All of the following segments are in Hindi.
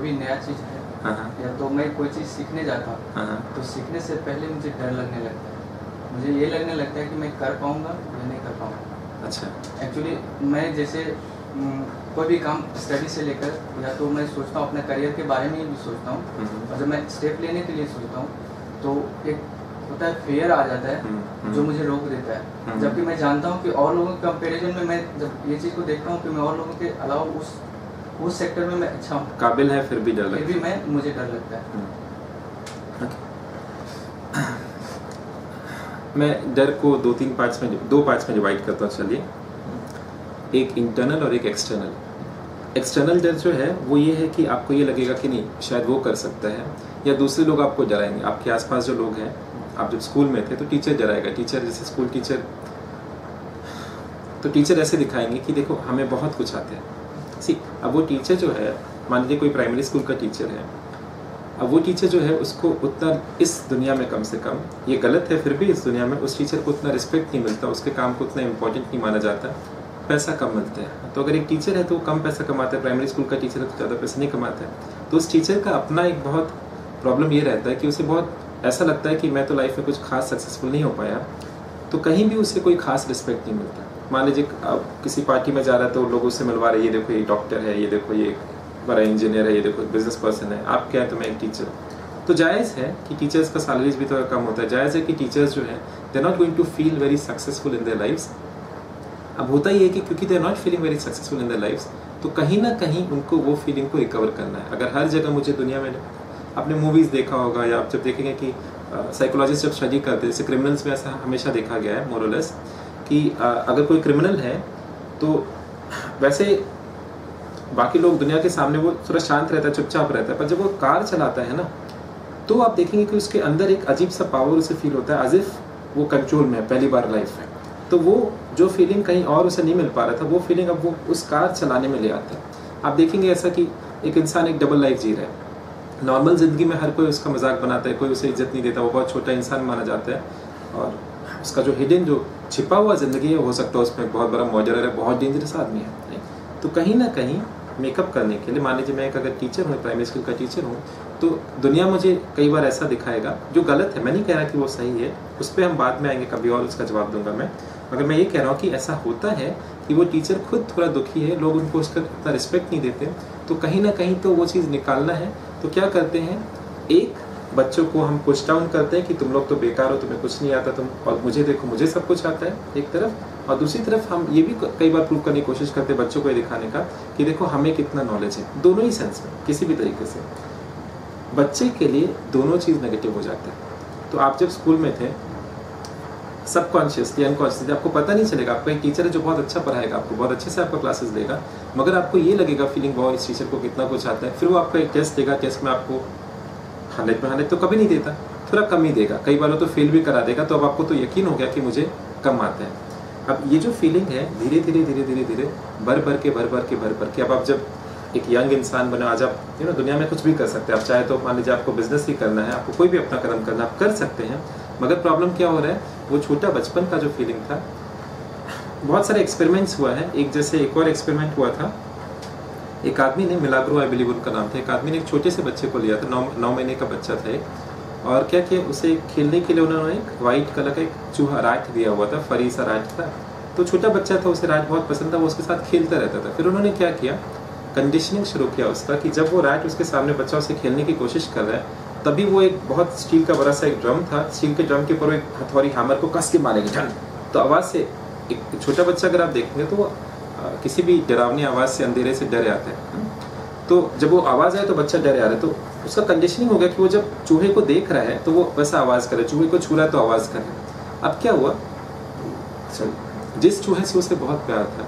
भी नया चीज़ है या तो मैं कोई चीज़ सीखने जाता हूँ तो सीखने से पहले मुझे डर लगने लगता है। मुझे ये लगने लगता है कि मैं कर पाऊँगा या नहीं कर पाऊँगा। अच्छा। एक्चुअली मैं जैसे कोई भी काम स्टडी से लेकर या तो मैं सोचता हूँ अपने करियर के बारे में भी सोचता हूँ, और जब मैं स्टेप लेने के लिए सोचता हूँ तो एक होता है फेयर आ जाता है जो मुझे रोक देता है। जबकि मैं जानता हूँ कि और लोगों के कंपैरिजन में मैं जब ये चीज़ को देखता हूँ कि मैं और लोगों के अलावा उस सेक्टर में मैं अच्छा हूँ, काबिल है, फिर भी डर लगता है। फिर भी मुझे डर लगता है। मैं डर को दो पार्ट्स में डिवाइड करता हूँ। चलिए, एक इंटरनल और एक एक्सटर्नल। एक्सटर्नल डर जो है वो ये है कि आपको ये लगेगा कि नहीं शायद वो कर सकता है, या दूसरे लोग आपको डराएंगे। आपके आसपास जो लोग हैं, आप जब स्कूल में थे तो टीचर डराएगा, टीचर जैसे स्कूल टीचर, तो टीचर ऐसे दिखाएंगे कि देखो हमें बहुत कुछ आते हैं। अब वो टीचर जो है, मान लीजिए कोई प्राइमरी स्कूल का टीचर है, अब वो टीचर जो है उसको उतना इस दुनिया में, कम से कम ये गलत है फिर भी इस दुनिया में उस टीचर को उतना रिस्पेक्ट नहीं मिलता, उसके काम को उतना इम्पोर्टेंट नहीं माना जाता, पैसा कम मिलता है। तो अगर एक टीचर है तो वो कम पैसा कमाता है, प्राइमरी स्कूल का टीचर है तो ज़्यादा पैसा नहीं कमाता है। तो उस टीचर का अपना एक बहुत प्रॉब्लम ये रहता है कि उसे बहुत ऐसा लगता है कि मैं तो लाइफ में कुछ खास सक्सेसफुल नहीं हो पाया, तो कहीं भी उसे कोई खास रिस्पेक्ट नहीं मिलता। मान लीजिए आप किसी पार्टी में जा रहा है तो लोग उससे मिलवा रहे, ये देखो ये डॉक्टर है, ये देखो ये बड़ा इंजीनियर है, ये देखो बिजनेस पर्सन है, आप क्या है तो मैं एक टीचर हूँ। तो जायज़ है कि टीचर्स का सैलरीज भी थोड़ा कम होता है, जायज़ है कि टीचर्स जो है they are not going to feel very successful in their lifes. अब होता ही है कि क्योंकि they are not feeling very successful in their lifes, तो कहीं ना कहीं उनको वो फीलिंग को रिकवर करना है। अगर हर जगह मुझे दुनिया में, आपने मूवीज़ देखा होगा या आप जब देखेंगे कि साइकोलॉजिस्ट जब स्टडी करते हैं, जैसे क्रिमिनल्स में ऐसा हमेशा देखा गया है मोरलेस कि अगर कोई क्रिमिनल है तो वैसे बाकी लोग दुनिया के सामने वो थोड़ा शांत रहता है, चुपचाप रहता है, पर जब वो कार चलाता है ना तो आप देखेंगे कि उसके अंदर एक अजीब सा पावर उसे फील होता है, एज इफ वो कंट्रोल में है पहली बार लाइफ में। तो वो जो फीलिंग कहीं और उसे नहीं मिल पा रहा था, वो फीलिंग अब वो उस कार चलाने में ले आता है। आप देखेंगे ऐसा कि एक इंसान एक डबल लाइफ जी रहा है। नॉर्मल ज़िंदगी में हर कोई उसका मजाक बनाता है, कोई उसे इज्जत नहीं देता, वो बहुत छोटा इंसान माना जाता है, और उसका जो हिडन, जो छिपा हुआ ज़िंदगी है, हो सकता है उसमें बहुत बड़ा मॉडलर है, बहुत डेंजरस आदमी है। तो कहीं ना कहीं मेकअप करने के लिए, मान लीजिए मैं एक अगर टीचर हूँ, प्राइमरी स्कूल का टीचर हूँ, तो दुनिया मुझे कई बार ऐसा दिखाएगा जो गलत है। मैं नहीं कह रहा कि वो सही है, उस पर हम बाद में आएंगे, कभी और उसका जवाब दूंगा मैं। मगर मैं ये कह रहा हूँ कि ऐसा होता है कि वो टीचर खुद थोड़ा दुखी है, लोग उनको उसका उतना रिस्पेक्ट नहीं देते, तो कहीं ना कहीं तो वो चीज़ निकालना है। तो क्या करते हैं, एक बच्चों को हम पुश डाउन करते हैं कि तुम लोग तो बेकार हो, तुम्हें कुछ नहीं आता, तुम और मुझे देखो, मुझे सब कुछ आता है एक तरफ, और दूसरी तरफ हम ये भी कई बार प्रूव करने की कोशिश करते हैं बच्चों को ये दिखाने का कि देखो हमें कितना नॉलेज है। दोनों ही सेंस में, किसी भी तरीके से बच्चे के लिए दोनों चीज़ नेगेटिव हो जाता है। तो आप जब स्कूल में थे, सबकॉन्शियसली अनकॉन्शियसली आपको पता नहीं चलेगा, आपका एक टीचर है जो बहुत अच्छा पढ़ाएगा, आपको बहुत अच्छे से आपका क्लासेस देगा, मगर आपको ये लगेगा फीलिंग बहुत, इस टीचर को कितना कुछ आता है। फिर वो आपका एक टेस्ट देगा, टेस्ट में आपको 100 में 100 तो कभी नहीं देता, थोड़ा कम ही देगा, कई बार तो फेल भी करा देगा। तो अब आपको तो यकीन हो गया कि मुझे कम आता है। अब ये जो फीलिंग है धीरे धीरे धीरे धीरे धीरे भर भर के अब आप जब एक यंग इंसान बने, आज आप दुनिया में कुछ भी कर सकते हैं। आप चाहे तो मान लीजिए आपको बिजनेस ही करना है, आपको कोई भी अपना कदम करना, आप कर सकते हैं। मगर प्रॉब्लम क्या हो रहा है, वो छोटा बचपन का जो फीलिंग था, बहुत सारे एक्सपेरिमेंट्स हुआ है। एक और एक्सपेरिमेंट हुआ था, एक आदमी ने, मिलाग्रो आई बिलीव उनका नाम था, एक आदमी ने एक छोटे से बच्चे को लिया था, 9 महीने का बच्चा था एक, और क्या किया, उसे खेलने के लिए उन्होंने एक वाइट कलर का एक चूहा राट दिया हुआ था, फरी सा राट था। तो छोटा बच्चा था, उसे राट बहुत पसंद था, वो उसके साथ खेलता रहता था। फिर उन्होंने क्या किया, कंडीशनिंग शुरू किया उसका कि जब वो राट उसके सामने बच्चा उसे खेलने की कोशिश कर रहा है, तभी वो एक बहुत स्टील का बड़ा सा एक ड्रम था, स्टील के ड्रम के ऊपर एक हथौड़ी हैमर को कस के मारेगी ठन। तो आवाज़ से एक छोटा बच्चा अगर आप देखेंगे तो वो किसी भी डरावनी आवाज़ से, अंधेरे से डर आता है। तो जब वो आवाज़ आए तो बच्चा डर आ रहा है, तो उसका कंडीशनिंग हो गया कि वो जब चूहे को देख रहा है तो वो वैसा आवाज़ करे, चूहे को छू रहा है तो आवाज़ करे। अब क्या हुआ, जिस चूहे से उसे बहुत प्यार था,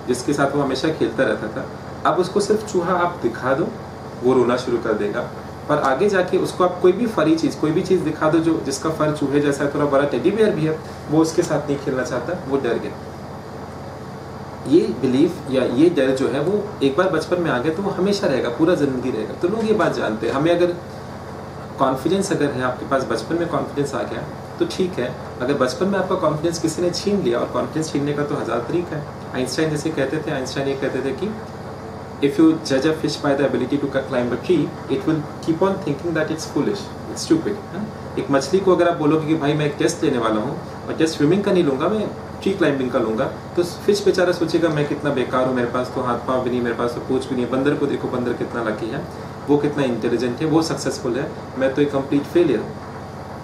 जिसके साथ वो हमेशा खेलता रहता था, अब उसको सिर्फ चूहा आप दिखा दो, वो रोना शुरू कर देगा। पर आगे जाके उसको आप कोई भी फरी चीज़, कोई भी चीज़ दिखा दो जो जिसका फर चूहे जैसा है, थोड़ा बड़ा टेडी बियर भी है, वो उसके साथ नहीं खेलना चाहता, वो डर गया। ये बिलीफ या ये डर जो है वो एक बार बचपन में आ गया तो वो हमेशा रहेगा, पूरा ज़िंदगी रहेगा। तो लोग ये बात जानते हैं। हमें अगर कॉन्फिडेंस, अगर है आपके पास, बचपन में कॉन्फिडेंस आ गया तो ठीक है। अगर बचपन में आपका कॉन्फिडेंस किसी ने छीन लिया, और कॉन्फिडेंस छीनने का तो 1000 तरीका है। आइंस्टाइन जैसे कहते थे, आइंस्टाइन ये कहते थे कि if you judge a fish by the ability to climb a tree, it will keep on thinking that it's foolish, it's stupid. एक मछली को अगर आप बोलोगे कि भाई मैं एक टेस्ट लेने वाला हूँ और टेस्ट स्विमिंग का नहीं लूँगा, मैं ट्री क्लाइंबिंग का लूँगा, तो फिश बेचारा सोचेगा मैं कितना बेकार हूँ, मेरे पास तो हाथ पाँव भी नहीं, मेरे पास तो पूंछ भी नहीं है। बंदर को देखो, बंदर कितना लकी है, वो कितना इंटेलिजेंट है, वो सक्सेसफुल है, मैं तो एक कंप्लीट फेलियर हूँ।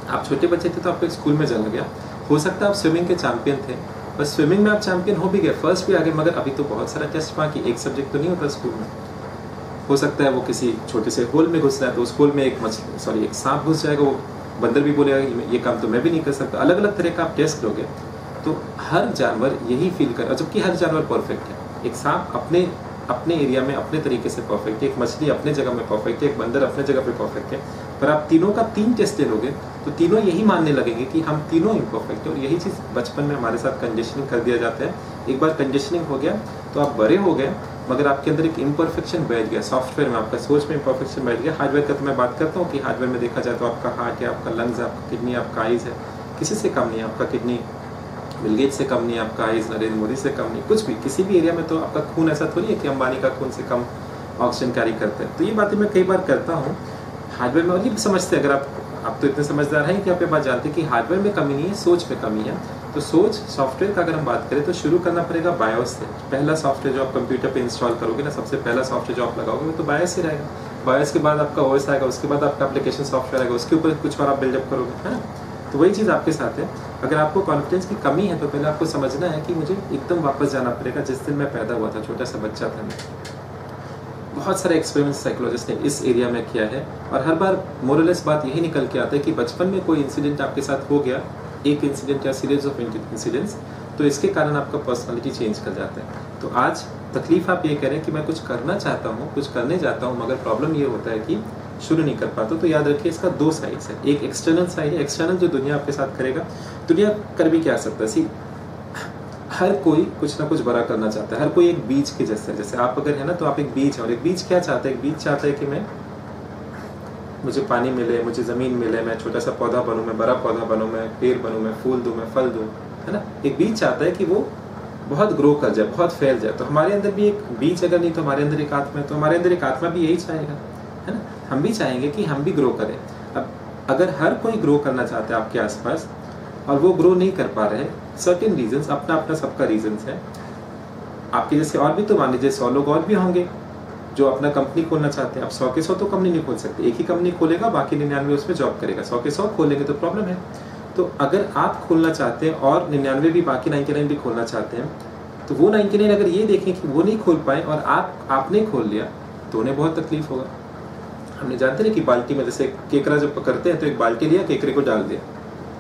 आप छोटे बच्चे थे तो आपको स्कूल में चला गया, हो सकता है आप स्विमिंग के चैंपियन थे, बस स्विमिंग में आप चैंपियन हो भी गए, फर्स्ट भी आ गए, मगर अभी तो बहुत सारा टेस्ट बाकी, एक सब्जेक्ट तो नहीं होता स्कूल में। हो सकता है वो किसी छोटे से होल में घुस रहा है तो उस होल में एक सांप घुस जाएगा, वो बंदर भी बोलेगा ये काम तो मैं भी नहीं कर सकता। अलग अलग तरह का आप टेस्ट लोगे तो हर जानवर यही फील कर, जबकि हर जानवर परफेक्ट है। एक सांप अपने एरिया में अपने तरीके से परफेक्ट है, एक मछली अपने जगह में परफेक्ट है, एक बंदर अपने जगह पे परफेक्ट है, पर आप तीनों का 3 टेस्ट ले लोगे तो तीनों यही मानने लगेंगे कि हम तीनों इम्परफेक्ट है। और यही चीज़ बचपन में हमारे साथ कंडीशनिंग कर दिया जाता है। एक बार कंडीशनिंग हो गया तो आप बड़े हो गए, मगर आपके अंदर एक इम्परफेक्शन बैठ गया, सॉफ्टवेयर में आपका सोच में इम्परफेक्शन बैठ गया। हार्डवेयर का तो मैं बात करता हूँ कि हार्डवेयर में देखा जाए तो आपका हार्ट है, आपका लंग्स है, आपका किडनी, आपका आइज़ है, किसी से कम नहीं है। आपका किडनी बिल गेट्स से कम नहीं है, आपका आइज़ नरेंद्र मोदी से कम नहीं, कुछ भी किसी भी एरिया में। तो आपका खून ऐसा थोड़ी है कि अंबानी का खून से कम ऑक्सीजन कैरी करते हैं। तो ये बातें मैं कई बार करता हूँ हार्डवेयर में, और ये समझते अगर आप तो इतने समझदार हैं कि आप ये बात जानते हैं कि हार्डवेयर में कमी नहीं है, सोच में कमी है। तो सोच सॉफ्टवेयर का अगर हम बात करें तो शुरू करना पड़ेगा बायोस से। पहला सॉफ्टवेयर जो आप कंप्यूटर पे इंस्टॉल करोगे ना, सबसे पहला सॉफ्टवेयर जो आप लगाओगे वो तो बायोस ही रहेगा। बायोस के बाद आपका ओएस आएगा, उसके बाद आपका एप्लीकेशन सॉफ्टवेयर आएगा, उसके ऊपर कुछ और आप बिल्डअप करोगे, है ना। तो वही चीज़ आपके साथ है। अगर आपको कॉन्फिडेंस की कमी है तो पहले आपको समझना है कि मुझे एकदम वापस जाना पड़ेगा जिस दिन मैं पैदा हुआ था, छोटा सा बच्चा था मैं। बहुत सारे एक्सपेरिमेंट्स साइकोलॉजिस्ट ने इस एरिया में किया है और हर बार मोरलेस बात यही निकल के आता है कि बचपन में कोई इंसिडेंट आपके साथ हो गया, एक इंसिडेंट या सीरीज ऑफ इंसिडेंट्स, तो इसके कारण आपका पर्सनालिटी चेंज कर जाता है। तो आज तकलीफ आप ये कह रहे हैं कि मैं कुछ करना चाहता हूँ, कुछ करने जाता हूँ, मगर प्रॉब्लम ये होता है कि शुरू नहीं कर पाता। तो याद रखिए इसका 2 साइड्स है। एक एक्सटर्नल साइड है, एक्सटर्नल जो दुनिया आपके साथ करेगा, दुनिया कर भी क्या सकता है। सी हर कोई कुछ ना कुछ बड़ा करना चाहता है, हर कोई एक बीज के जैसे है। जैसे आप अगर है ना तो आप एक बीज है, और एक बीज क्या चाहता है, एक बीज चाहता है कि मुझे पानी मिले, मुझे ज़मीन मिले, मैं छोटा सा पौधा बनूं, मैं बड़ा पौधा बनूं, मैं पेड़ बनूं, मैं फूल दूं, मैं फल दूं, है ना। एक बीज चाहता है कि वो बहुत ग्रो कर जाए, बहुत फैल जाए। तो हमारे अंदर भी एक बीज अगर नहीं तो हमारे अंदर एक आत्मा है, तो हमारे अंदर एक आत्मा भी यही चाहेगा, है ना। हम भी चाहेंगे कि हम भी ग्रो करें। अब अगर हर कोई ग्रो करना चाहता है आपके आसपास और वो ग्रो नहीं कर पा रहे, सर्टेन रीजंस, अपना अपना सबका रीजंस है। आपके जैसे और भी तो मान लीजिए 100 लोग और भी होंगे जो अपना कंपनी खोलना चाहते हैं। आप 100 के 100 तो कंपनी नहीं खोल सकते, एक ही कंपनी खोलेगा, बाकी 99 उसमें जॉब करेगा। 100 के 100 खोलेंगे तो प्रॉब्लम है। तो अगर आप खोलना चाहते हैं और 99 भी, बाकी 99 भी खोलना चाहते हैं, तो वो 99 अगर ये देखें कि वो नहीं खोल पाए और आपने खोल लिया तो उन्हें बहुत तकलीफ होगा। हमने जानते हैं कि बाल्टी में जैसे केकड़ा जब पकड़ते हैं तो एक बाल्टी लिया, केकड़े को डाल दिया।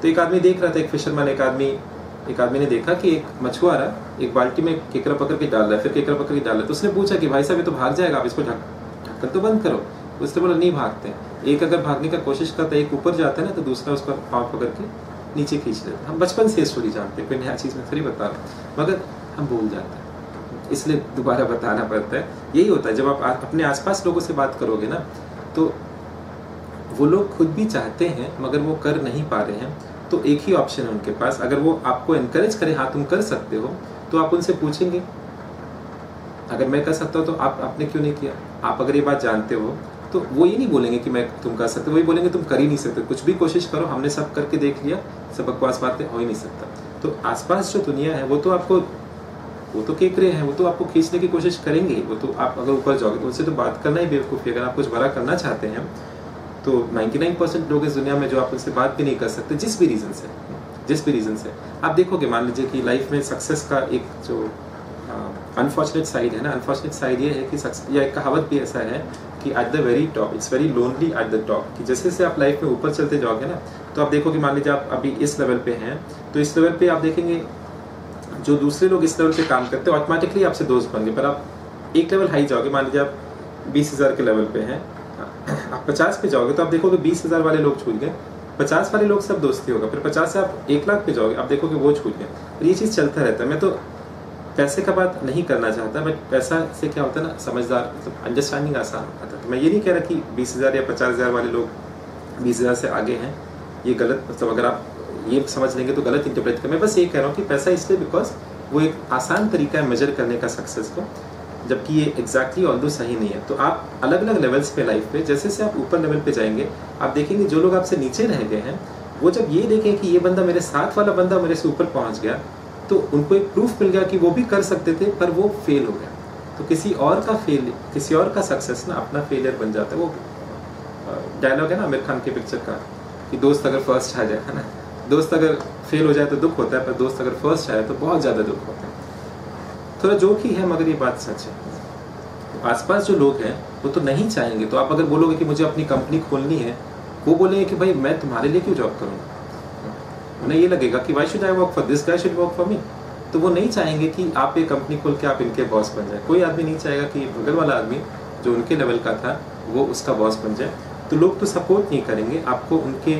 तो एक आदमी देख रहा था, एक फिशरमैन, एक आदमी ने देखा कि एक मछुआरा एक बाल्टी में केकड़ा पकड़ के डाल रहा है, फिर केकड़ा पकड़ के डाल रहा है। तो उसने पूछा कि भाई साहब ये तो भाग जाएगा, आप इसको ढक्कन तो बंद करो। उसने बोला नहीं भागते। एक अगर भागने का कोशिश करता है, एक ऊपर जाता है ना, तो दूसरा उसका पाँव पकड़ के नीचे खींच लेता है। हम बचपन से स्टोरी जानते हैं, कोई नया चीज़ में थोड़ी बता रहा हूँ, मगर हम भूल जाते हैं, इसलिए दोबारा बताना पड़ता है। यही होता है जब आप अपने आसपास लोगों से बात करोगे ना, तो वो लोग खुद भी चाहते हैं मगर वो कर नहीं पा रहे हैं। तो एक ही ऑप्शन है उनके पास, अगर वो आपको एनकरेज करें, हाँ तुम कर सकते हो, तो आप उनसे पूछेंगे अगर मैं कर सकता हूँ तो आपने क्यों नहीं किया। आप अगर ये बात जानते हो तो वो ये नहीं बोलेंगे कि तुम कर सकते हो, वही बोलेंगे तुम कर ही नहीं सकते, कुछ भी कोशिश करो, हमने सब करके देख लिया, सब बकवास बातें, हो ही नहीं सकता। तो आसपास जो दुनिया है वो तो केकरे हैं, वो तो आपको खींचने की कोशिश करेंगे। वो तो आप अगर ऊपर जाओगे तो उनसे तो बात करना ही बेवकूफ़ी। अगर आप कुछ बड़ा करना चाहते हैं तो 99% लोग इस दुनिया में जो आप उनसे बात भी नहीं कर सकते, जिस भी रीज़न से। आप देखोगे, मान लीजिए कि लाइफ में सक्सेस का एक जो अनफॉर्चुनेट साइड है ना, अनफॉर्चुनेट साइड ये है कि या एक कहावत भी ऐसा है कि at the very top it's very lonely at the top, कि जैसे जैसे आप लाइफ में ऊपर चलते जाओगे ना, तो आप देखोगे, मान लीजिए आप अभी इस लेवल पे हैं, तो इस लेवल पे आप देखेंगे जो दूसरे लोग इस लेवल पे काम करते हैं ऑटोमेटिकली आपसे दोस्त बन गए। पर आप एक लेवल हाई जाओगे, मान लीजिए आप 20,000 के लेवल पे हैं, आप 50 पे जाओगे तो आप देखोगे 20,000 वाले लोग छूट गए, 50 वाले लोग सब दोस्ती होगा। फिर 50 से आप 1 लाख पे जाओगे, आप देखोगे वो छूट गए। और ये चीज़ चलता रहता है। मैं तो पैसे का बात नहीं करना चाहता, बट पैसा से क्या होता है ना, समझदार, मतलब अंडरस्टैंडिंग आसान होता है। तो मैं ये नहीं कह रहा कि 20,000 या 50,000 वाले लोग 20,000 से आगे हैं, ये गलत, मतलब अगर आप ये समझ लेंगे तो गलत इंटरप्रेट कर। मैं बस ये कह रहा हूँ कि पैसा इसलिए बिकॉज वो एक आसान तरीका है मेजर करने का सक्सेस को। जबकि ये एग्जैक्टली ऑल्दो सही नहीं है। तो आप अलग अलग लेवल्स पे लाइफ पे जैसे से आप ऊपर लेवल पे जाएंगे, आप देखेंगे जो लोग आपसे नीचे रह गए हैं वो जब ये देखें कि ये बंदा मेरे साथ वाला बंदा मेरे से ऊपर पहुंच गया, तो उनको एक प्रूफ मिल गया कि वो भी कर सकते थे पर वो फेल हो गया। तो किसी और का सक्सेस ना अपना फेलियर बन जाता है। वो डायलॉग है ना आमिर खान के पिक्चर का कि दोस्त अगर फर्स्ट आ जाए, है ना, दोस्त अगर फेल हो जाए तो दुख होता है, पर दोस्त अगर फर्स्ट आए तो बहुत ज़्यादा दुख होता है। थोड़ा जोक ही है मगर ये बात सच है। आसपास जो लोग हैं वो तो नहीं चाहेंगे। तो आप अगर बोलोगे कि मुझे अपनी कंपनी खोलनी है, वो बोलेंगे कि भाई मैं तुम्हारे लिए क्यों जॉब करूँगा। उन्हें ये लगेगा कि why should I work for this guy, should work for me. तो वो नहीं चाहेंगे कि आप एक कंपनी खोल के आप इनके बॉस बन जाए। कोई आदमी नहीं चाहेगा कि बगल वाला आदमी जो उनके लेवल का था वो उसका बॉस बन जाए। तो लोग तो सपोर्ट नहीं करेंगे, आपको उनके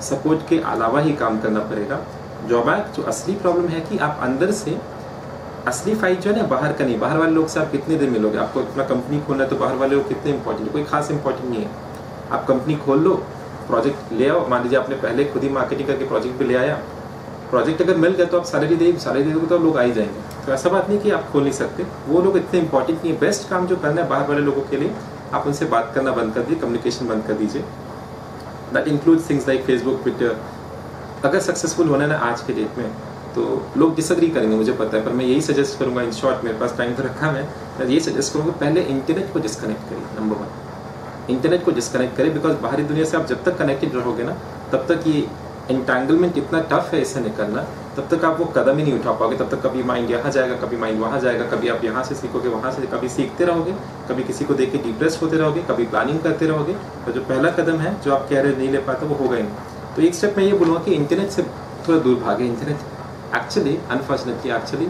सपोर्ट के अलावा ही काम करना पड़ेगा। ड्रॉबैक जो असली प्रॉब्लम है कि आप अंदर से असली फाइट जो है ना बाहर का नहीं। बाहर वाले लोग से आप कितने दिन मिलोगे, आपको अपना कंपनी खोलना है तो बाहर वाले लोग कितने इंपॉर्टेंट है, कोई खास इंपॉर्टेंट नहीं है। आप कंपनी खोल लो, प्रोजेक्ट ले आओ, मान लीजिए आपने पहले खुद ही मार्केटिंग करके प्रोजेक्ट भी ले आया, प्रोजेक्ट अगर मिल गया तो आप सैलरी दोगे तो लोग आ ही जाएंगे। तो ऐसा बात नहीं कि आप खोल नहीं सकते, वो लोग इतने इंपॉर्टेंट नहीं है। बेस्ट काम जो करना है बाहर वाले लोगों के लिए, आप उनसे बात करना बंद कर दीजिए, कम्युनिकेशन बंद कर दीजिए। That includes things like Facebook, Twitter. अगर सक्सेसफुल होना है ना आज के डेट में, तो लोग डिसएग्री करेंगे मुझे पता है, पर मैं यही सजेस्ट करूंगा। इन शॉर्ट मेरे पास टाइम तो रखा मैं यही सजेस्ट करूंगा, पहले इंटरनेट को डिस्कनेक्ट करिए। नंबर 1 इंटरनेट को डिस्कनेक्ट करें, बिकॉज बाहरी दुनिया से आप जब तक कनेक्टेड रहोगे ना तब तक ये एंटैंगलमेंट इतना टफ है इससे निकलना, तब तक आप वो कदम ही नहीं उठा पाओगे। तब तक कभी माइंड यहाँ जाएगा, कभी माइंड वहाँ जाएगा, कभी आप यहाँ से सीखोगे वहाँ से, कभी सीखते रहोगे, कभी किसी को देख के डिप्रेस होते रहोगे, कभी प्लानिंग करते रहोगे। तो जो पहला कदम है जो आप कह रहे नहीं ले पाते वो होगा ही नहीं। तो एक स्टेप मैं ये बोलूँगा कि इंटरनेट से थोड़ा दूर भागे। इंटरनेट एक्चुअली अनफॉर्चुनेटली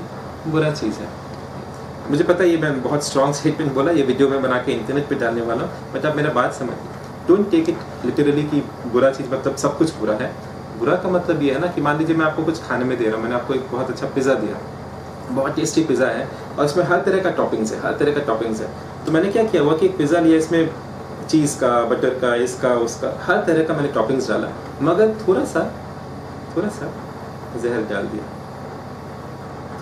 बुरा चीज़ है। मुझे पता है ये मैं बहुत स्ट्रॉन्ग स्टेटमेंट बोला, ये वीडियो में बना के इंटरनेट पे डालने वाला हूँ, बट आप मेरा बात समझिए। डोंट टेक इट लिटरली कि बुरा चीज़ मतलब सब कुछ बुरा है। बुरा का मतलब ये है ना कि मान लीजिए मैं आपको कुछ खाने में दे रहा हूँ, मैंने आपको एक बहुत अच्छा पिज़्ज़ा दिया, बहुत टेस्टी पिज़्ज़ा है और इसमें हर तरह का टॉपिंग्स है, तो मैंने क्या किया हुआ कि एक पिज़्ज़ा लिया, इसमें चीज़ का, बटर का, इसका उसका हर तरह का मैंने टॉपिंग्स डाला, मगर थोड़ा सा जहर डाल दिया,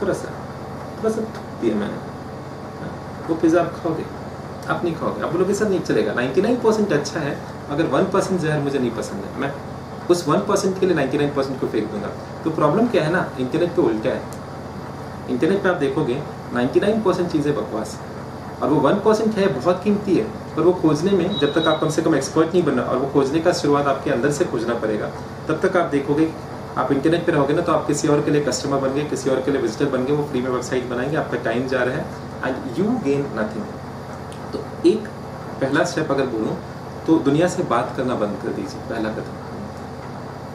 थोड़ा सा दिया मैंने। वो पिज़्ज़ा आप खाओगे? आप नहीं खाओगे। आप बोलोगे सर नहीं चलेगा, 99% अच्छा है मगर 1% जहर मुझे नहीं पसंद है, मैं उस 1% के लिए 99% को फेंक दूंगा। तो प्रॉब्लम क्या है ना, इंटरनेट पे उल्टा है। इंटरनेट पे आप देखोगे 99% चीज़ें बकवास है और वो 1% है बहुत कीमती है, पर वो खोजने में जब तक आप कम से कम एक्सपर्ट नहीं बनना, और वो खोजने का शुरुआत आपके अंदर से खोजना पड़ेगा, तब तक आप देखोगे। आप इंटरनेट पे रहोगे ना तो आप किसी और के लिए कस्टमर बन गए, किसी और के लिए विजिटर बन गए, वो फ्री में वेबसाइट बनाएंगे, आपका टाइम जा रहा है एंड यू गेन नथिंग। तो एक पहला स्टेप अगर बोलूँ तो दुनिया से बात करना बंद कर दीजिए, पहला कदम।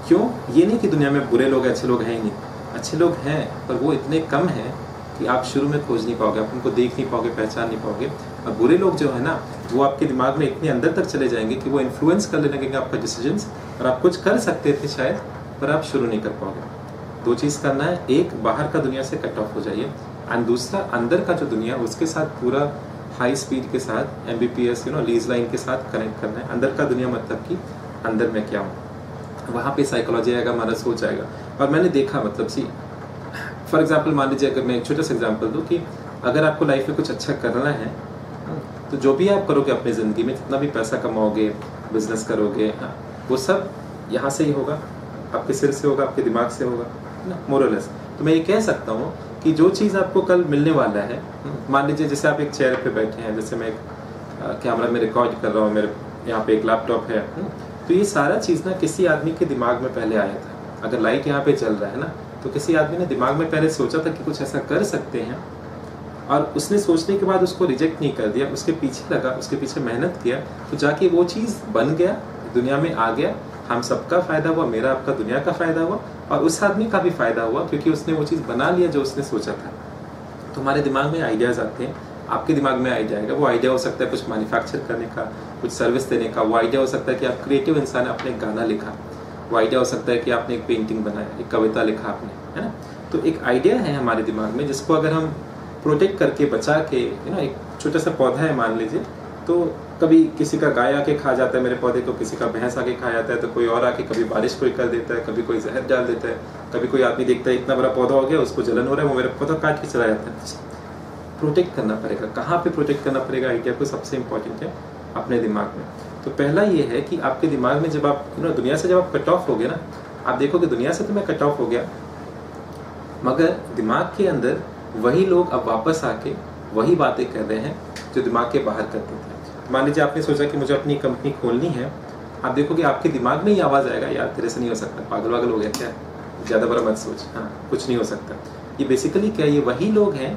क्यों? ये नहीं कि दुनिया में बुरे लोग अच्छे लोग हैं ही नहीं, अच्छे लोग हैं, पर वो इतने कम हैं कि आप शुरू में खोज नहीं पाओगे, आप उनको देख नहीं पाओगे, पहचान नहीं पाओगे। और बुरे लोग जो है ना वो आपके दिमाग में इतने अंदर तक चले जाएंगे कि वो इन्फ्लुएंस कर लेने लगेंगे आपका डिसीजंस, और आप कुछ कर सकते थे शायद, पर आप शुरू नहीं कर पाओगे। दो चीज़ करना है, एक बाहर का दुनिया से कट ऑफ हो जाइए, एंड दूसरा अंदर का जो दुनिया उसके साथ पूरा हाई स्पीड के साथ MBPS लीज लाइन के साथ कनेक्ट करना है। अंदर का दुनिया मतलब कि अंदर में क्या हूँ, वहाँ पे साइकोलॉजी आएगा, हमारा सोच आएगा। और मैंने देखा मतलब सी फॉर एग्जांपल मान लीजिए, अगर मैं एक छोटा सा एग्जांपल दूँ कि अगर आपको लाइफ में कुछ अच्छा करना है तो जो भी आप करोगे अपनी ज़िंदगी में, जितना भी पैसा कमाओगे, बिजनेस करोगे, वो सब यहाँ से ही होगा, आपके सिर से होगा, आपके दिमाग से होगा ना, मोर और लेस। तो मैं ये कह सकता हूँ कि जो चीज़ आपको कल मिलने वाला है, मान लीजिए जैसे आप एक चेयर पे बैठे हैं, जैसे मैं एक कैमरा में रिकॉर्ड कर रहा हूँ, मेरे यहाँ पे एक लैपटॉप है, तो ये सारा चीज़ ना किसी आदमी के दिमाग में पहले आया था। अगर लाइट यहाँ पे चल रहा है ना, तो किसी आदमी ने दिमाग में पहले सोचा था कि कुछ ऐसा कर सकते हैं, और उसने सोचने के बाद उसको रिजेक्ट नहीं कर दिया, उसके पीछे लगा, उसके पीछे मेहनत किया, तो जाके वो चीज़ बन गया, दुनिया में आ गया, हम सबका फ़ायदा हुआ, मेरा आपका दुनिया का फ़ायदा हुआ, और उस आदमी का भी फ़ायदा हुआ क्योंकि उसने वो चीज़ बना लिया जो उसने सोचा था। तो हमारे दिमाग में आइडियाज़ आते हैं, आपके दिमाग में आइडिया आएगा। वो आइडिया हो सकता है कुछ मैन्युफैक्चर करने का, कुछ सर्विस देने का, वो आइडिया हो सकता है कि आप क्रिएटिव इंसान आपने एक गाना लिखा, वो आइडिया हो सकता है कि आपने एक पेंटिंग बनाया, एक कविता लिखा आपने, है ना। तो एक आइडिया है हमारे दिमाग में जिसको अगर हम प्रोटेक्ट करके बचा के, एक छोटा सा पौधा है मान लीजिए, तो कभी किसी का गाय आके खा जाता है मेरे पौधे को, किसी का भैंस आके खा जाता है, तो कोई और आके कभी बारिश कोई कर देता है, कभी कोई जहर डाल देता है, कभी कोई आदमी देखता है इतना बड़ा पौधा हो गया, उसको जलन हो रहा है, वो मेरा पौधा काट के चला जाता है। प्रोटेक्ट करना पड़ेगा। कहाँ पे प्रोटेक्ट करना पड़ेगा आइडिया को, सबसे इम्पोर्टेंट है अपने दिमाग में। तो पहला ये है कि आपके दिमाग में जब आप दुनिया से जब आप कट ऑफ हो गए ना, आप देखोगे दुनिया से तो मैं कट ऑफ हो गया, मगर दिमाग के अंदर वही लोग अब वापस आके वही बातें कर रहे हैं जो दिमाग के बाहर करते थे। मान लीजिए आपने सोचा कि मुझे अपनी कंपनी खोलनी है, आप देखोगे आपके दिमाग में ही आवाज़ आएगा, यार तेरे से नहीं हो सकता, पागल वागल हो गया क्या, ज़्यादा बड़ा मत सोच, हाँ कुछ नहीं हो सकता। ये बेसिकली क्या, ये वही लोग हैं,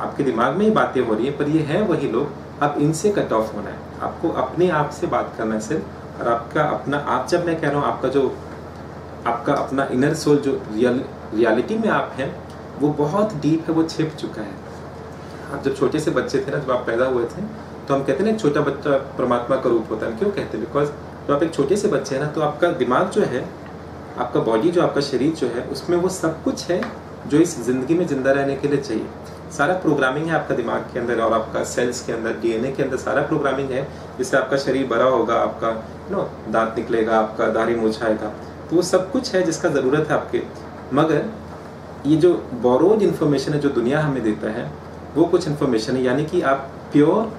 आपके दिमाग में ही बातें हो रही है, पर ये है वही लोग। अब इनसे कट ऑफ होना है, आपको अपने आप से बात करना है सिर्फ। और आपका अपना आप, जब मैं कह रहा हूँ आपका अपना इनर सोल जो रियलिटी में आप हैं, वो बहुत डीप है, वो छिप चुका है। आप जब छोटे से बच्चे थे ना, जब आप पैदा हुए थे, तो हम कहते हैं ना छोटा बच्चा परमात्मा का रूप होता है। क्यों कहते हैं? बिकॉज जब आप एक छोटे से बच्चे हैं ना, तो आपका दिमाग जो है, आपका बॉडी जो, आपका शरीर जो है, उसमें वो सब कुछ है जो इस जिंदगी में जिंदा रहने के लिए चाहिए। सारा प्रोग्रामिंग है आपका दिमाग के अंदर, और आपका सेल्स के अंदर, डीएनए के अंदर सारा प्रोग्रामिंग है, जिससे आपका शरीर बड़ा होगा, आपका दांत निकलेगा, आपका दाढ़ी मूंछ आएगा, तो वो सब कुछ है जिसका ज़रूरत है आपके। मगर ये जो बोरोड इन्फॉर्मेशन है जो दुनिया हमें देता है, वो कुछ इन्फॉर्मेशन है, यानी कि आप प्योर